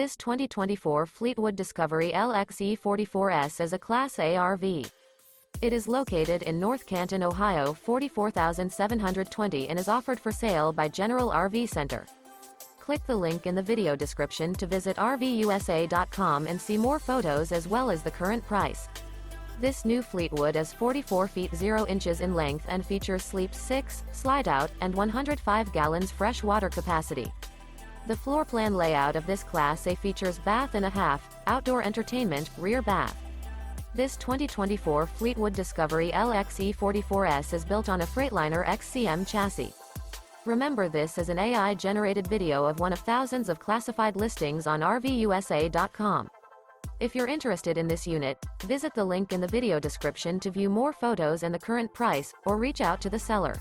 This 2024 Fleetwood Discovery LXE 44S is a Class A RV. It is located in North Canton, Ohio 44,720 and is offered for sale by General RV Center. Click the link in the video description to visit RVUSA.com and see more photos as well as the current price. This new Fleetwood is 44 feet 0 inches in length and features sleep 6, slide-out, and 105 gallons fresh water capacity. The floor plan layout of this Class A features bath and a half, outdoor entertainment, rear bath. This 2024 Fleetwood Discovery LXE 44S is built on a Freightliner XCM chassis. Remember, this is an AI-generated video of one of thousands of classified listings on RVUSA.com. If you're interested in this unit, visit the link in the video description to view more photos and the current price, or reach out to the seller.